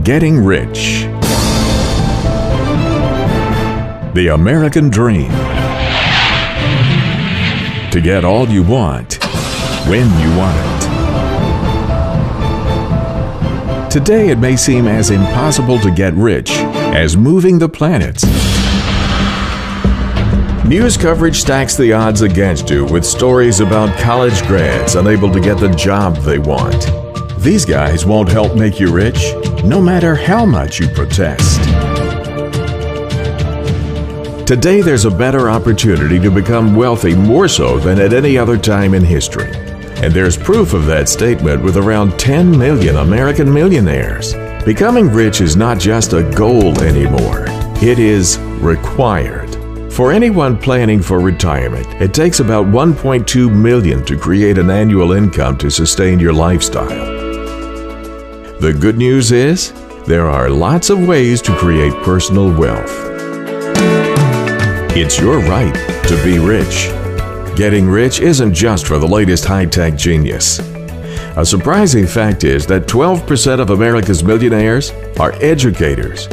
Getting rich. The American dream. To get all you want, when you want it. Today it may seem as impossible to get rich as moving the planets. News coverage stacks the odds against you with stories about college grads unable to get the job they want. These guys won't help make you rich, no matter how much you protest. Today there's a better opportunity to become wealthy more so than at any other time in history. And there's proof of that statement with around 10 million American millionaires. Becoming rich is not just a goal anymore, it is required. For anyone planning for retirement, it takes about $1.2 million to create an annual income to sustain your lifestyle. The good news is, there are lots of ways to create personal wealth. It's your right to be rich. Getting rich isn't just for the latest high-tech genius. A surprising fact is that 12% of America's millionaires are educators.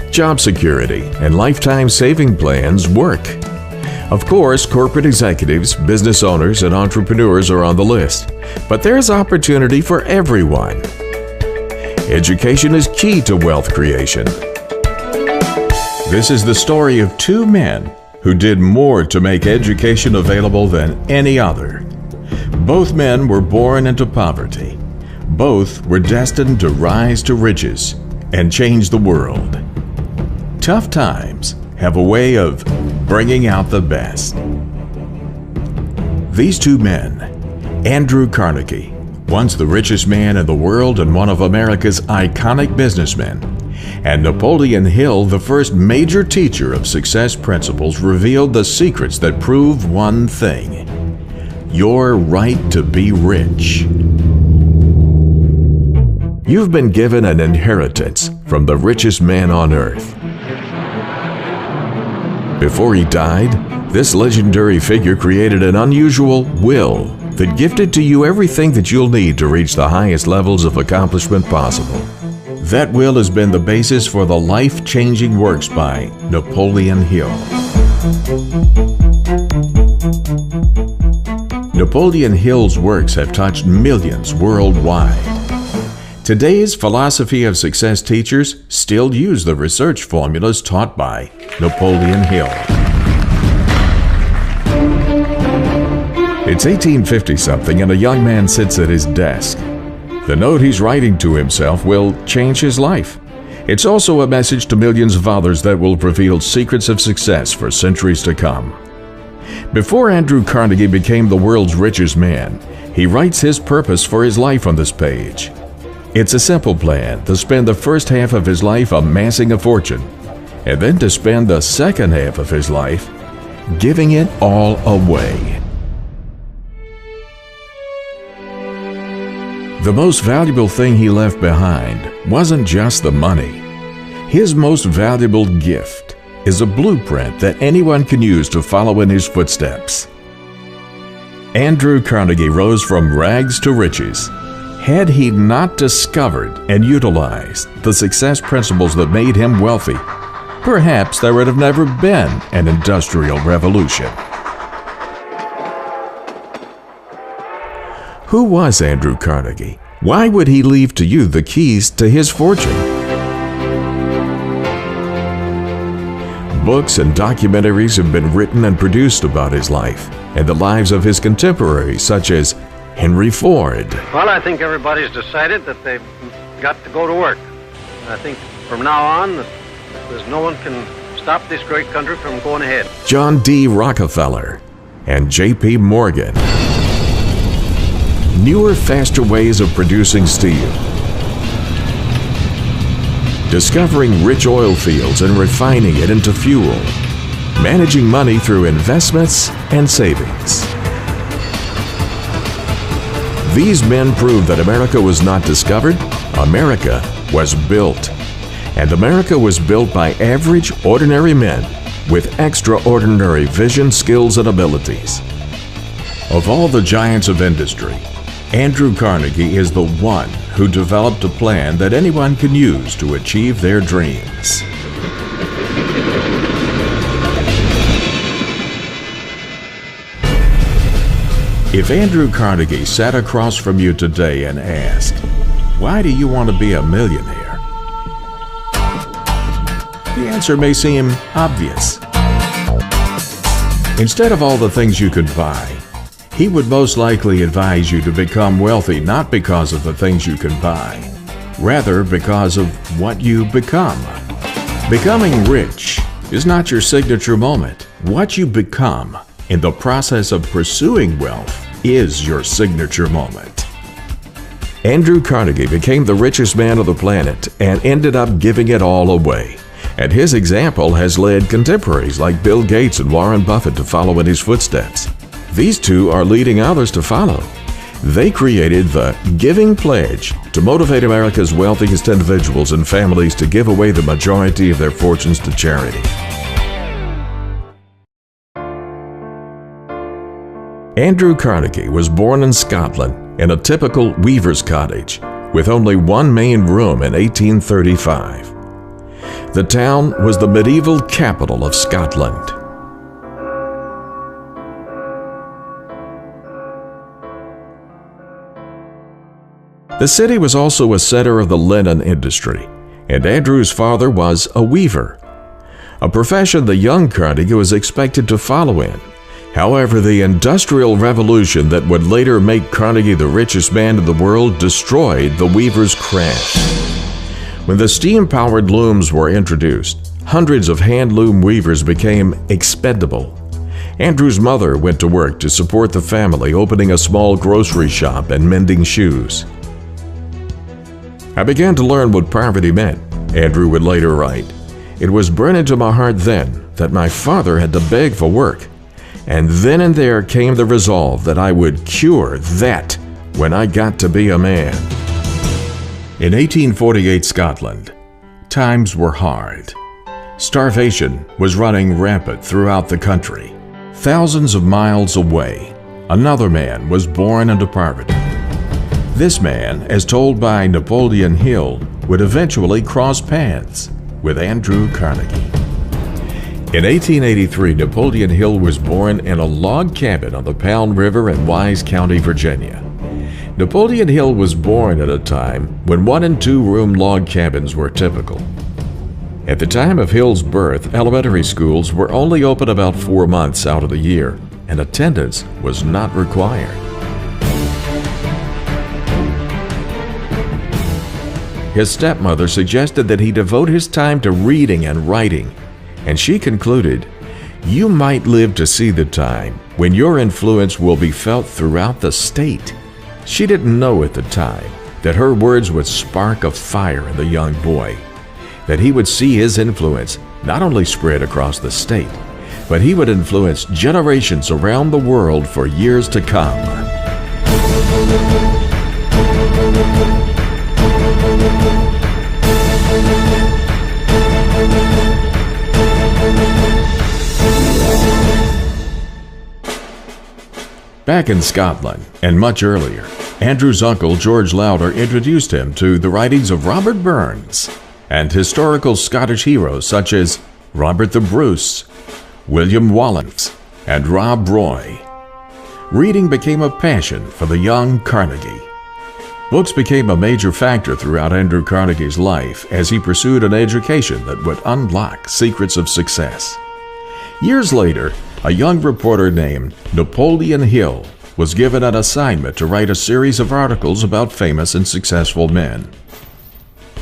Job security and lifetime saving plans work. Of course, corporate executives, business owners, and entrepreneurs are on the list, but there's opportunity for everyone. Education is key to wealth creation. This is the story of two men who did more to make education available than any other. Both men were born into poverty. Both were destined to rise to riches and change the world. Tough times have a way of bringing out the best. These two men, Andrew Carnegie, once the richest man in the world and one of America's iconic businessmen, and Napoleon Hill, the first major teacher of success principles, revealed the secrets that prove one thing: your right to be rich. You've been given an inheritance from the richest man on earth. Before he died, this legendary figure created an unusual will that gifted to you everything that you'll need to reach the highest levels of accomplishment possible. That will has been the basis for the life-changing works by Napoleon Hill. Napoleon Hill's works have touched millions worldwide. Today's philosophy of success teachers still use the research formulas taught by Napoleon Hill. It's 1850-something and a young man sits at his desk. The note he's writing to himself will change his life. It's also a message to millions of others that will reveal secrets of success for centuries to come. Before Andrew Carnegie became the world's richest man, he writes his purpose for his life on this page. It's a simple plan to spend the first half of his life amassing a fortune, and then to spend the second half of his life giving it all away. The most valuable thing he left behind wasn't just the money. His most valuable gift is a blueprint that anyone can use to follow in his footsteps. Andrew Carnegie rose from rags to riches. Had he not discovered and utilized the success principles that made him wealthy, perhaps there would have never been an industrial revolution. Who was Andrew Carnegie? Why would he leave to you the keys to his fortune? Books and documentaries have been written and produced about his life and the lives of his contemporaries, such as Henry Ford. Well, I think everybody's decided that they've got to go to work. I think from now on, there's no one can stop this great country from going ahead. John D. Rockefeller and J.P. Morgan. Newer, faster ways of producing steel. Discovering rich oil fields and refining it into fuel. Managing money through investments and savings. These men proved that America was not discovered, America was built. And America was built by average, ordinary men with extraordinary vision, skills, and abilities. Of all the giants of industry, Andrew Carnegie is the one who developed a plan that anyone can use to achieve their dreams. If Andrew Carnegie sat across from you today and asked, "Why do you want to be a millionaire?" the answer may seem obvious. Instead of all the things you could buy, he would most likely advise you to become wealthy not because of the things you can buy, rather because of what you become. Becoming rich is not your signature moment. What you become in the process of pursuing wealth is your signature moment. Andrew Carnegie became the richest man on the planet and ended up giving it all away. And his example has led contemporaries like Bill Gates and Warren Buffett to follow in his footsteps. These two are leading others to follow. They created the Giving Pledge to motivate America's wealthiest individuals and families to give away the majority of their fortunes to charity. Andrew Carnegie was born in Scotland in a typical weaver's cottage with only one main room in 1835. The town was the medieval capital of Scotland. The city was also a center of the linen industry, and Andrew's father was a weaver, a profession the young Carnegie was expected to follow in. However, the Industrial Revolution that would later make Carnegie the richest man in the world destroyed the weaver's craft. When the steam-powered looms were introduced, hundreds of hand-loom weavers became expendable. Andrew's mother went to work to support the family, opening a small grocery shop and mending shoes. "I began to learn what poverty meant," Andrew would later write. "It was burned into my heart then that my father had to beg for work. And then and there came the resolve that I would cure that when I got to be a man." In 1848 Scotland, times were hard. Starvation was running rampant throughout the country. Thousands of miles away, another man was born into poverty. This man, as told by Napoleon Hill, would eventually cross paths with Andrew Carnegie. In 1883, Napoleon Hill was born in a log cabin on the Pound River in Wise County, Virginia. Napoleon Hill was born at a time when 1- and 2-room log cabins were typical. At the time of Hill's birth, elementary schools were only open about 4 months out of the year, and attendance was not required. His stepmother suggested that he devote his time to reading and writing, and she concluded, "You might live to see the time when your influence will be felt throughout the state." She didn't know at the time that her words would spark a fire in the young boy, that he would see his influence not only spread across the state, but he would influence generations around the world for years to come. Back in Scotland, and much earlier, Andrew's uncle George Lauder introduced him to the writings of Robert Burns and historical Scottish heroes such as Robert the Bruce, William Wallace, and Rob Roy. Reading became a passion for the young Carnegie. Books became a major factor throughout Andrew Carnegie's life as he pursued an education that would unlock secrets of success. Years later, a young reporter named Napoleon Hill was given an assignment to write a series of articles about famous and successful men.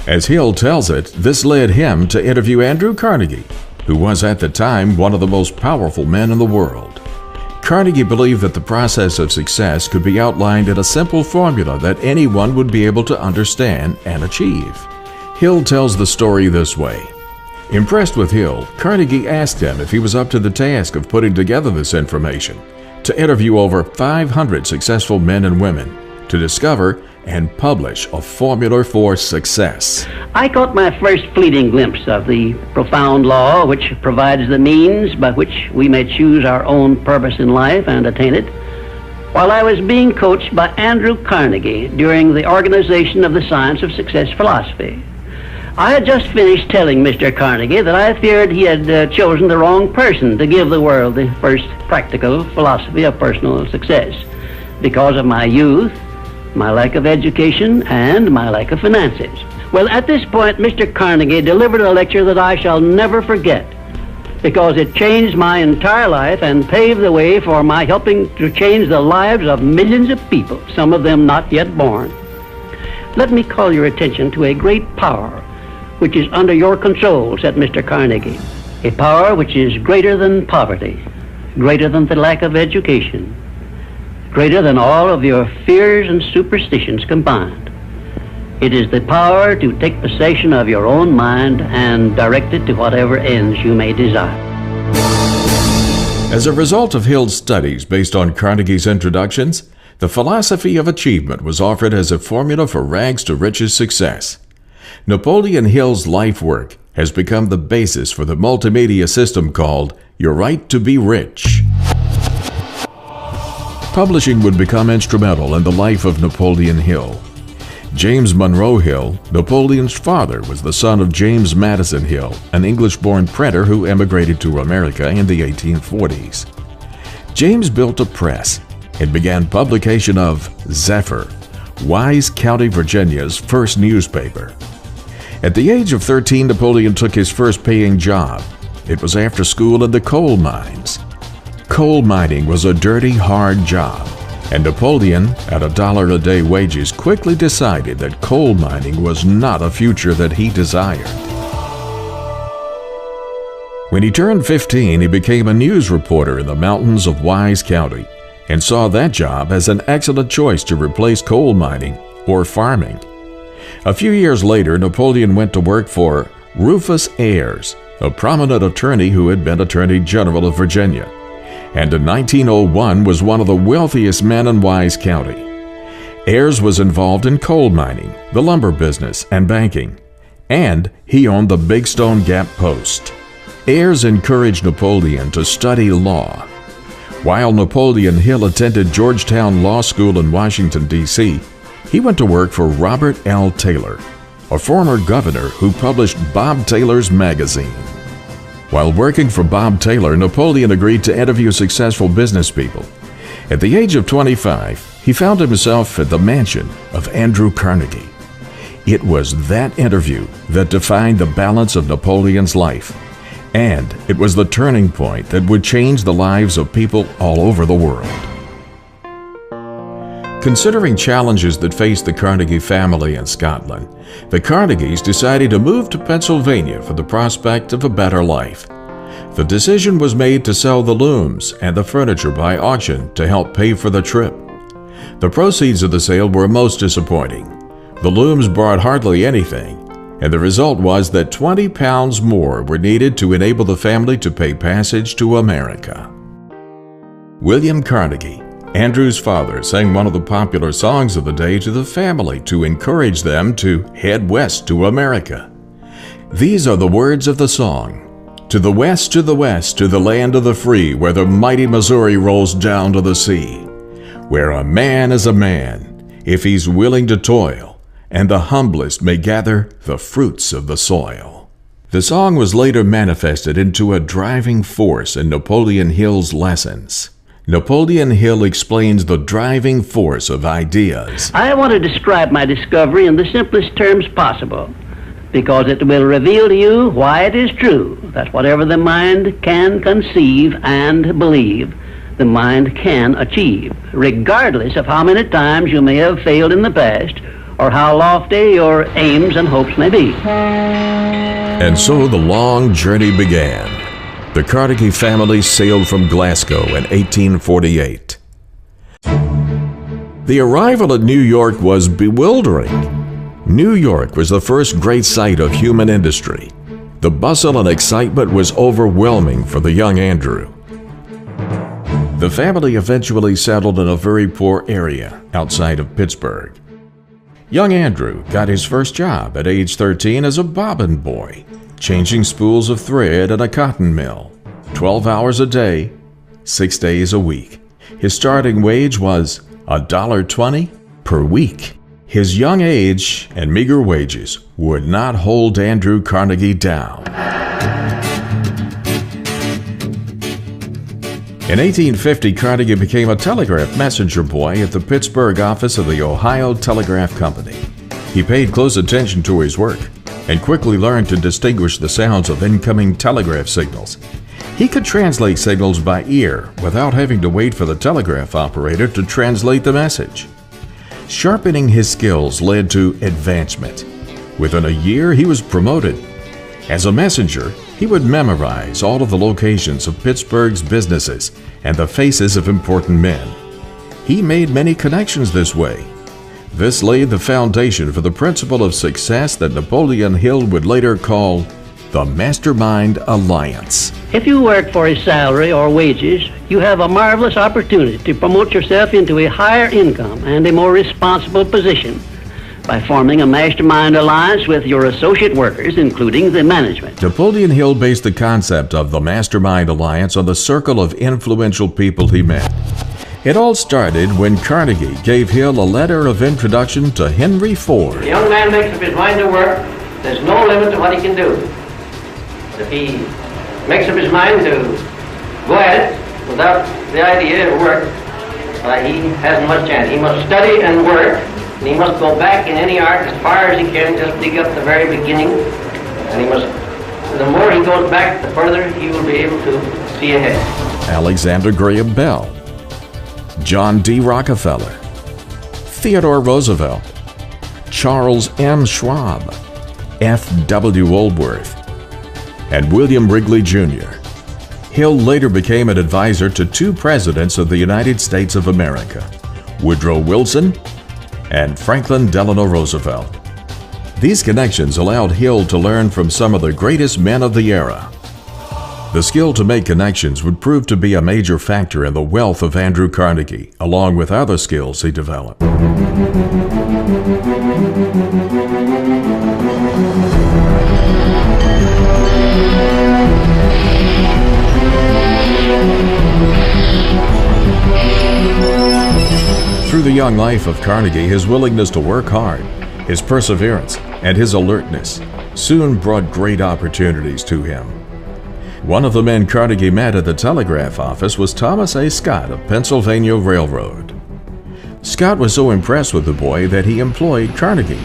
As Hill tells it, this led him to interview Andrew Carnegie, who was at the time one of the most powerful men in the world. Carnegie believed that the process of success could be outlined in a simple formula that anyone would be able to understand and achieve. Hill tells the story this way. Impressed with Hill, Carnegie asked him if he was up to the task of putting together this information, to interview over 500 successful men and women, to discover and publish a formula for success. I caught my first fleeting glimpse of the profound law which provides the means by which we may choose our own purpose in life and attain it, while I was being coached by Andrew Carnegie during the organization of the Science of Success philosophy. I had just finished telling Mr. Carnegie that I feared he had chosen the wrong person to give the world the first practical philosophy of personal success because of my youth, my lack of education, and my lack of finances. Well, at this point, Mr. Carnegie delivered a lecture that I shall never forget because it changed my entire life and paved the way for my helping to change the lives of millions of people, some of them not yet born. Let me call your attention to a great power which is under your control, said Mr. Carnegie. A power which is greater than poverty, greater than the lack of education, greater than all of your fears and superstitions combined. It is the power to take possession of your own mind and direct it to whatever ends you may desire. As a result of Hill's studies based on Carnegie's introductions, the philosophy of achievement was offered as a formula for rags to riches success. Napoleon Hill's life work has become the basis for the multimedia system called Your Right to Be Rich. Publishing would become instrumental in the life of Napoleon Hill. James Monroe Hill, Napoleon's father, was the son of James Madison Hill, an English-born printer who emigrated to America in the 1840s. James built a press and began publication of Zephyr, Wise County, Virginia's first newspaper. At the age of 13, Napoleon took his first paying job. It was after school in the coal mines. Coal mining was a dirty, hard job, and Napoleon, at $1 a day wages, quickly decided that coal mining was not a future that he desired. When he turned 15, he became a news reporter in the mountains of Wise County and saw that job as an excellent choice to replace coal mining or farming. A few years later, Napoleon went to work for Rufus Ayres, a prominent attorney who had been Attorney General of Virginia, and in 1901 was one of the wealthiest men in Wise County. Ayres was involved in coal mining, the lumber business, and banking, and he owned the Big Stone Gap Post. Ayres encouraged Napoleon to study law. While Napoleon Hill attended Georgetown Law School in Washington, D.C., he went to work for Robert L. Taylor, a former governor who published Bob Taylor's magazine. While working for Bob Taylor, Napoleon agreed to interview successful business people. At the age of 25, he found himself at the mansion of Andrew Carnegie. It was that interview that defined the balance of Napoleon's life, and it was the turning point that would change the lives of people all over the world. Considering challenges that faced the Carnegie family in Scotland, the Carnegies decided to move to Pennsylvania for the prospect of a better life. The decision was made to sell the looms and the furniture by auction to help pay for the trip. The proceeds of the sale were most disappointing. The looms brought hardly anything, and the result was that 20 pounds more were needed to enable the family to pay passage to America. William Carnegie, Andrew's father, sang one of the popular songs of the day to the family to encourage them to head west to America. These are the words of the song. To the west, to the west, to the land of the free, where the mighty Missouri rolls down to the sea, where a man is a man, if he's willing to toil, and the humblest may gather the fruits of the soil. The song was later manifested into a driving force in Napoleon Hill's lessons. Napoleon Hill explains the driving force of ideas. I want to describe my discovery in the simplest terms possible, because it will reveal to you why it is true that whatever the mind can conceive and believe, the mind can achieve, regardless of how many times you may have failed in the past or how lofty your aims and hopes may be. And so the long journey began. The Carnegie family sailed from Glasgow in 1848. The arrival at New York was bewildering. New York was the first great site of human industry. The bustle and excitement was overwhelming for the young Andrew. The family eventually settled in a very poor area outside of Pittsburgh. Young Andrew got his first job at age 13 as a bobbin boy, changing spools of thread at a cotton mill, 12 hours a day, 6 days a week. His starting wage was $1.20 per week. His young age and meager wages would not hold Andrew Carnegie down. In 1850, Carnegie became a telegraph messenger boy at the Pittsburgh office of the Ohio Telegraph Company. He paid close attention to his work and quickly learned to distinguish the sounds of incoming telegraph signals. He could translate signals by ear without having to wait for the telegraph operator to translate the message. Sharpening his skills led to advancement. Within a year, he was promoted. As a messenger, he would memorize all of the locations of Pittsburgh's businesses and the faces of important men. He made many connections this way. This laid the foundation for the principle of success that Napoleon Hill would later call the Mastermind Alliance. If you work for a salary or wages, you have a marvelous opportunity to promote yourself into a higher income and a more responsible position by forming a mastermind alliance with your associate workers, including the management. Napoleon Hill based the concept of the Mastermind Alliance on the circle of influential people he met. It all started when Carnegie gave Hill a letter of introduction to Henry Ford. The young man makes up his mind to work. There's no limit to what he can do. If he makes up his mind to go at it without the idea of work, he hasn't much chance. He must study and work, and he must go back in any art as far as he can, just dig up the very beginning. And he must, the more he goes back, the further he will be able to see ahead. Alexander Graham Bell, John D. Rockefeller, Theodore Roosevelt, Charles M. Schwab, F.W. Woolworth, and William Wrigley Jr. Hill later became an advisor to two presidents of the United States of America, Woodrow Wilson and Franklin Delano Roosevelt. These connections allowed Hill to learn from some of the greatest men of the era. The skill to make connections would prove to be a major factor in the wealth of Andrew Carnegie, along with other skills he developed. Through the young life of Carnegie, his willingness to work hard, his perseverance, and his alertness soon brought great opportunities to him. One of the men Carnegie met at the telegraph office was Thomas A. Scott of Pennsylvania Railroad. Scott was so impressed with the boy that he employed Carnegie.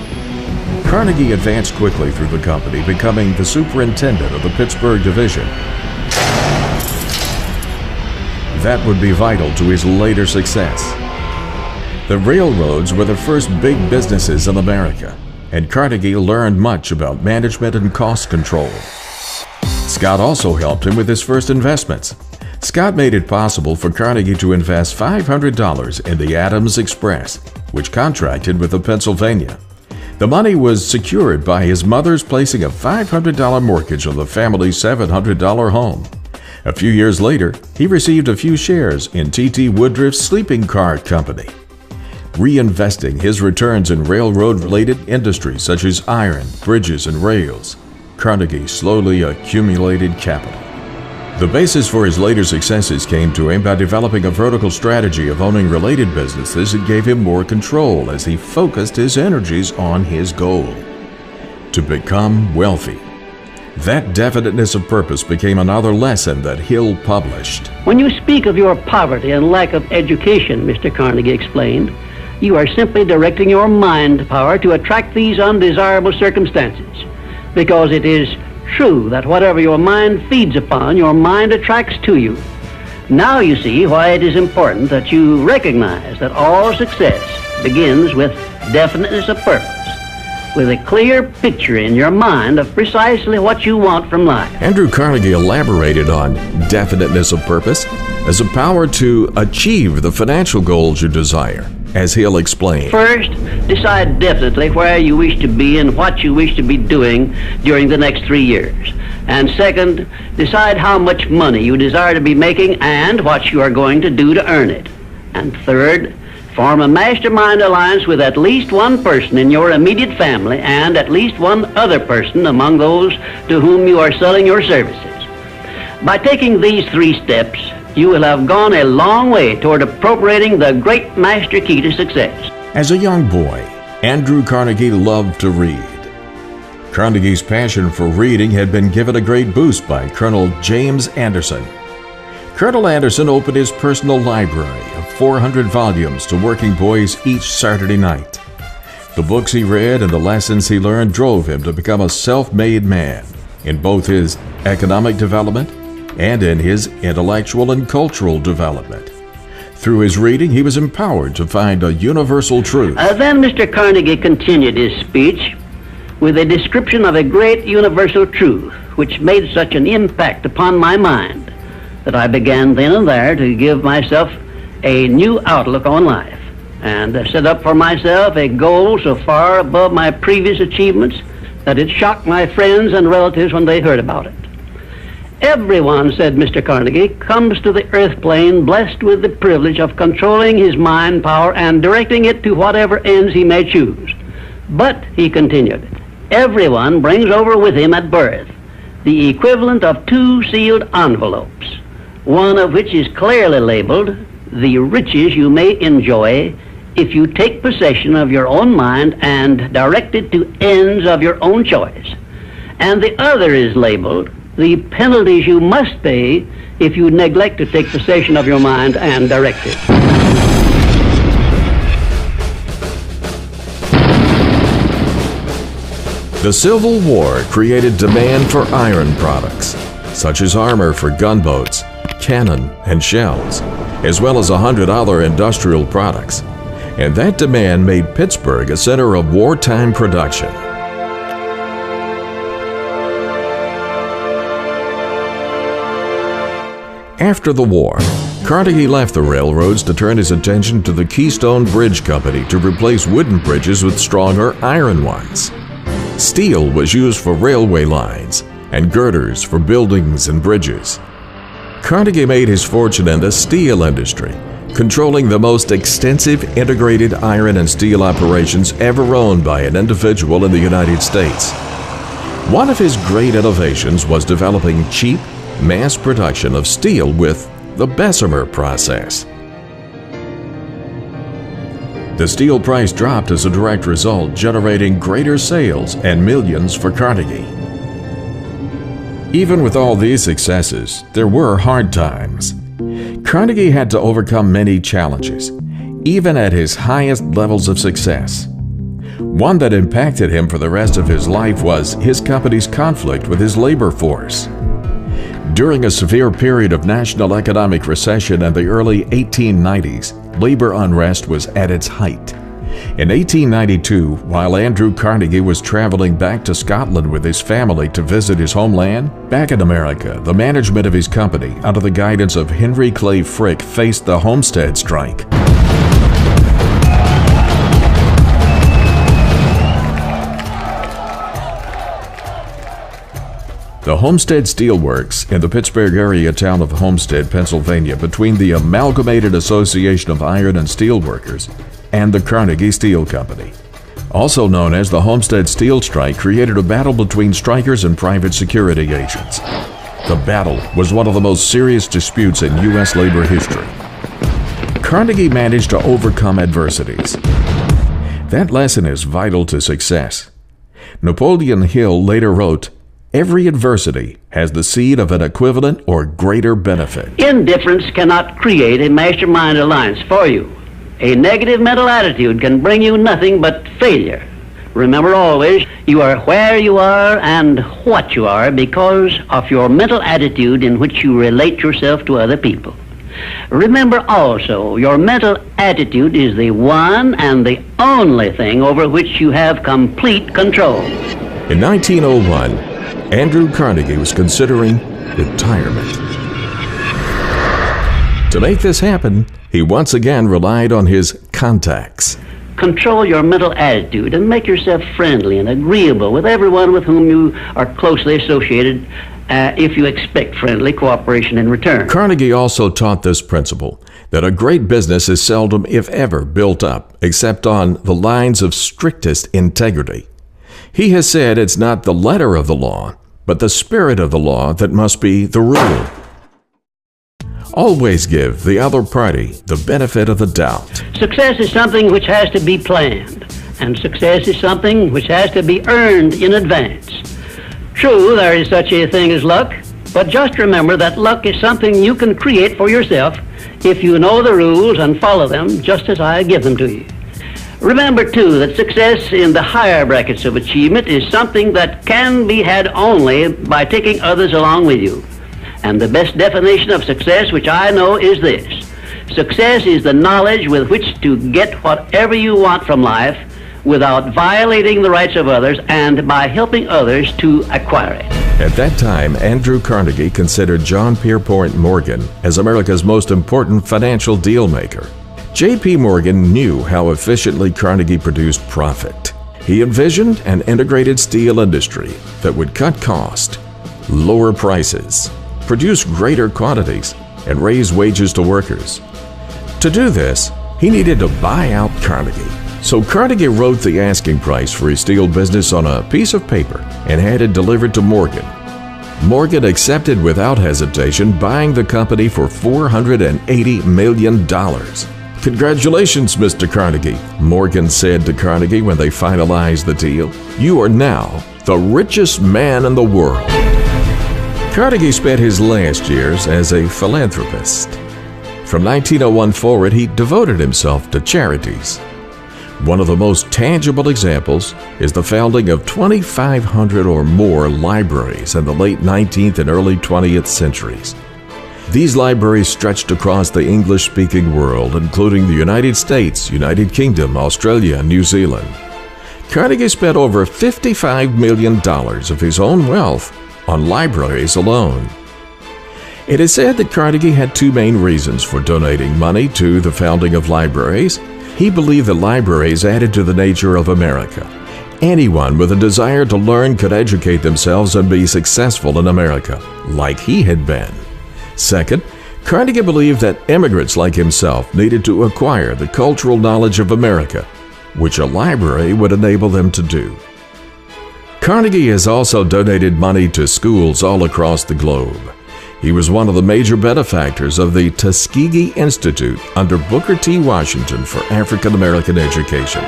Carnegie advanced quickly through the company, becoming the superintendent of the Pittsburgh division. That would be vital to his later success. The railroads were the first big businesses in America, and Carnegie learned much about management and cost control. Scott also helped him with his first investments. Scott made it possible for Carnegie to invest $500 in the Adams Express, which contracted with the Pennsylvania. The money was secured by his mother's placing a $500 mortgage on the family's $700 home. A few years later, he received a few shares in T.T. Woodruff's sleeping car company. Reinvesting his returns in railroad-related industries such as iron, bridges, and rails, Carnegie slowly accumulated capital. The basis for his later successes came to him by developing a vertical strategy of owning related businesses that gave him more control as he focused his energies on his goal: to become wealthy. That definiteness of purpose became another lesson that Hill published. When you speak of your poverty and lack of education, Mr. Carnegie explained, you are simply directing your mind power to attract these undesirable circumstances, because it is true that whatever your mind feeds upon, your mind attracts to you. Now you see why it is important that you recognize that all success begins with definiteness of purpose, with a clear picture in your mind of precisely what you want from life. Andrew Carnegie elaborated on definiteness of purpose as a power to achieve the financial goals you desire, as Hill explained. First, decide definitely where you wish to be and what you wish to be doing during the next 3 years. And second, decide how much money you desire to be making and what you are going to do to earn it. And third, form a mastermind alliance with at least one person in your immediate family and at least one other person among those to whom you are selling your services. By taking these 3 steps, you will have gone a long way toward appropriating the great master key to success. As a young boy, Andrew Carnegie loved to read. Carnegie's passion for reading had been given a great boost by Colonel James Anderson. Colonel Anderson opened his personal library of 400 volumes to working boys each Saturday night. The books he read and the lessons he learned drove him to become a self-made man in both his economic development and in his intellectual and cultural development. Through his reading, he was empowered to find a universal truth. Then Mr. Carnegie continued his speech with a description of a great universal truth which made such an impact upon my mind that I began then and there to give myself a new outlook on life and set up for myself a goal so far above my previous achievements that it shocked my friends and relatives when they heard about it. Everyone, said Mr. Carnegie, comes to the earth plane blessed with the privilege of controlling his mind power and directing it to whatever ends he may choose. But, he continued, everyone brings over with him at birth the equivalent of 2 sealed envelopes, one of which is clearly labeled, the riches you may enjoy if you take possession of your own mind and direct it to ends of your own choice. And the other is labeled, the penalties you must pay if you neglect to take possession of your mind and direct it. The Civil War created demand for iron products, such as armor for gunboats, cannon, and shells, as well as 100 other industrial products. And that demand made Pittsburgh a center of wartime production. After the war, Carnegie left the railroads to turn his attention to the Keystone Bridge Company to replace wooden bridges with stronger iron ones. Steel was used for railway lines and girders for buildings and bridges. Carnegie made his fortune in the steel industry, controlling the most extensive integrated iron and steel operations ever owned by an individual in the United States. One of his great innovations was developing cheap, mass production of steel with the Bessemer process. The steel price dropped as a direct result, generating greater sales and millions for Carnegie. Even with all these successes, there were hard times. Carnegie had to overcome many challenges, even at his highest levels of success. One that impacted him for the rest of his life was his company's conflict with his labor force. During a severe period of national economic recession in the early 1890s, labor unrest was at its height. In 1892, while Andrew Carnegie was traveling back to Scotland with his family to visit his homeland, back in America, the management of his company, under the guidance of Henry Clay Frick, faced the Homestead strike. The Homestead Steel Works in the Pittsburgh area town of Homestead, Pennsylvania, between the Amalgamated Association of Iron and Steel Workers and the Carnegie Steel Company, also known as the Homestead Steel Strike, created a battle between strikers and private security agents. The battle was one of the most serious disputes in U.S. labor history. Carnegie managed to overcome adversities. That lesson is vital to success. Napoleon Hill later wrote, "Every adversity has the seed of an equivalent or greater benefit." Indifference cannot create a mastermind alliance for you. A negative mental attitude can bring you nothing but failure. Remember always, you are where you are and what you are because of your mental attitude in which you relate yourself to other people. Remember also, your mental attitude is the one and the only thing over which you have complete control. In 1901, Andrew Carnegie was considering retirement. To make this happen, he once again relied on his contacts. Control your mental attitude and make yourself friendly and agreeable with everyone with whom you are closely associated if you expect friendly cooperation in return. Carnegie also taught this principle, that a great business is seldom, if ever, built up except on the lines of strictest integrity. He has said it's not the letter of the law, but the spirit of the law that must be the rule. Always give the other party the benefit of the doubt. Success is something which has to be planned, and success is something which has to be earned in advance. True, there is such a thing as luck, but just remember that luck is something you can create for yourself if you know the rules and follow them just as I give them to you. Remember, too, that success in the higher brackets of achievement is something that can be had only by taking others along with you. And the best definition of success, which I know, is this. Success is the knowledge with which to get whatever you want from life without violating the rights of others and by helping others to acquire it. At that time, Andrew Carnegie considered John Pierpont Morgan as America's most important financial deal maker. J.P. Morgan knew how efficiently Carnegie produced profit. He envisioned an integrated steel industry that would cut cost, lower prices, produce greater quantities, and raise wages to workers. To do this, he needed to buy out Carnegie. So Carnegie wrote the asking price for his steel business on a piece of paper and had it delivered to Morgan. Morgan accepted without hesitation, buying the company for $480 million. "Congratulations, Mr. Carnegie," Morgan said to Carnegie when they finalized the deal. "You are now the richest man in the world." Carnegie spent his last years as a philanthropist. From 1901 forward, he devoted himself to charities. One of the most tangible examples is the founding of 2,500 or more libraries in the late 19th and early 20th centuries. These libraries stretched across the English-speaking world, including the United States, United Kingdom, Australia, and New Zealand. Carnegie spent over $55 million of his own wealth on libraries alone. It is said that Carnegie had two main reasons for donating money to the founding of libraries. He believed that libraries added to the nature of America. Anyone with a desire to learn could educate themselves and be successful in America, like he had been. Second, Carnegie believed that immigrants like himself needed to acquire the cultural knowledge of America, which a library would enable them to do. Carnegie has also donated money to schools all across the globe. He was one of the major benefactors of the Tuskegee Institute under Booker T. Washington for African American education.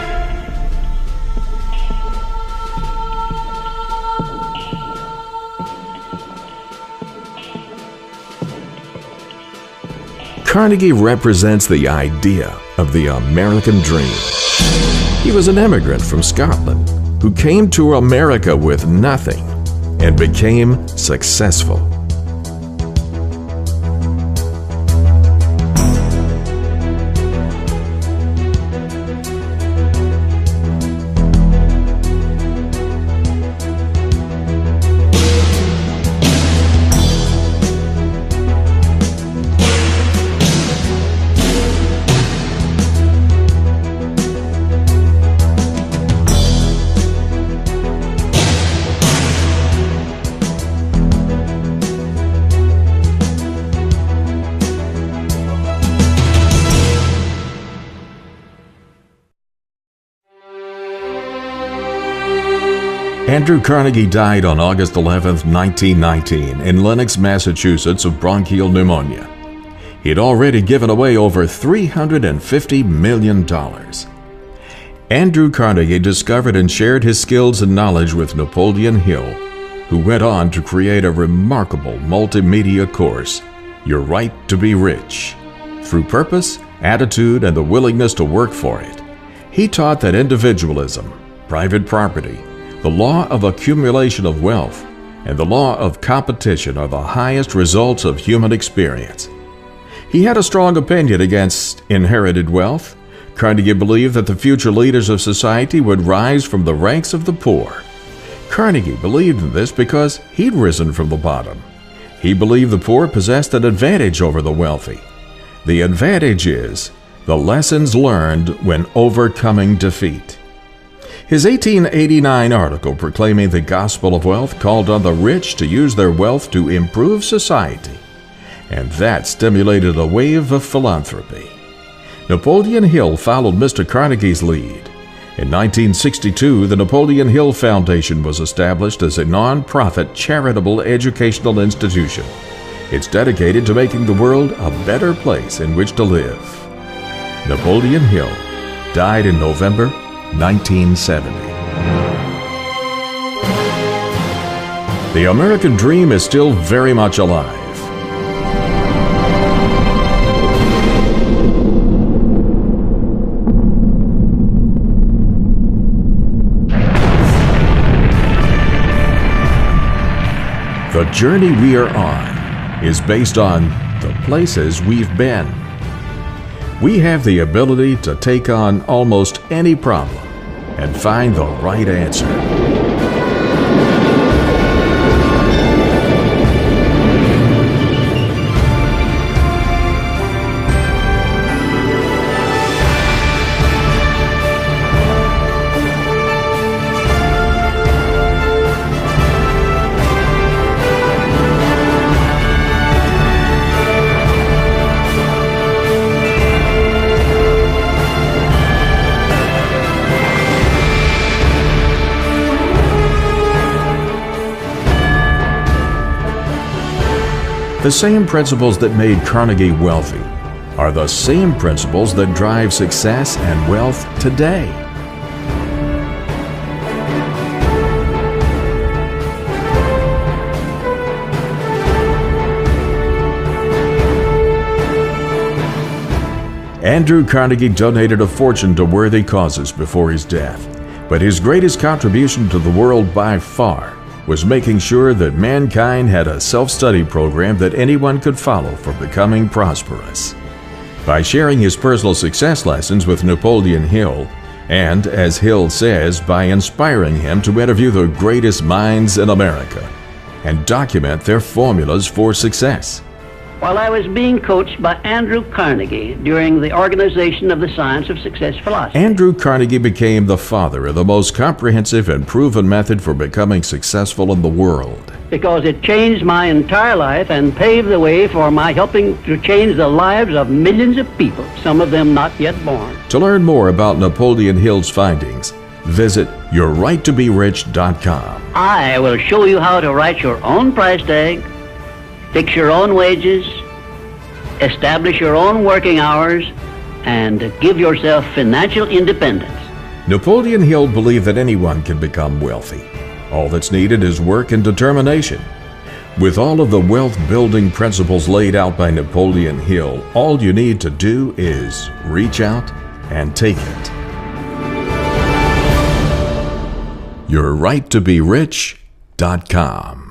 Carnegie represents the idea of the American dream. He was an immigrant from Scotland who came to America with nothing and became successful. Andrew Carnegie died on August 11, 1919, in Lenox, Massachusetts, of bronchial pneumonia. He had already given away over $350 million. Andrew Carnegie discovered and shared his skills and knowledge with Napoleon Hill, who went on to create a remarkable multimedia course, Your Right to Be Rich. Through purpose, attitude, and the willingness to work for it, he taught that individualism, private property, the law of accumulation of wealth, and the law of competition are the highest results of human experience. He had a strong opinion against inherited wealth. Carnegie believed that the future leaders of society would rise from the ranks of the poor. Carnegie believed in this because he'd risen from the bottom. He believed the poor possessed an advantage over the wealthy. The advantage is the lessons learned when overcoming defeat. His 1889 article proclaiming the gospel of wealth called on the rich to use their wealth to improve society, and that stimulated a wave of philanthropy. Napoleon Hill followed Mr. Carnegie's lead. In 1962, the Napoleon Hill Foundation was established as a non-profit charitable educational institution. It's dedicated to making the world a better place in which to live. Napoleon Hill died in November 1970. The American dream is still very much alive. The journey we are on is based on the places we've been. We have the ability to take on almost any problem and find the right answer. The same principles that made Carnegie wealthy are the same principles that drive success and wealth today. Andrew Carnegie donated a fortune to worthy causes before his death, but his greatest contribution to the world by far was making sure that mankind had a self-study program that anyone could follow for becoming prosperous. By sharing his personal success lessons with Napoleon Hill, and, as Hill says, by inspiring him to interview the greatest minds in America and document their formulas for success. While I was being coached by Andrew Carnegie during the organization of the Science of Success philosophy. Andrew Carnegie became the father of the most comprehensive and proven method for becoming successful in the world. Because it changed my entire life and paved the way for my helping to change the lives of millions of people, some of them not yet born. To learn more about Napoleon Hill's findings, visit yourrighttobericht.com. I will show you how to write your own price tag, fix your own wages, establish your own working hours, and give yourself financial independence. Napoleon Hill believed that anyone can become wealthy. All that's needed is work and determination. With all of the wealth-building principles laid out by Napoleon Hill, all you need to do is reach out and take it. yourrighttobericht.com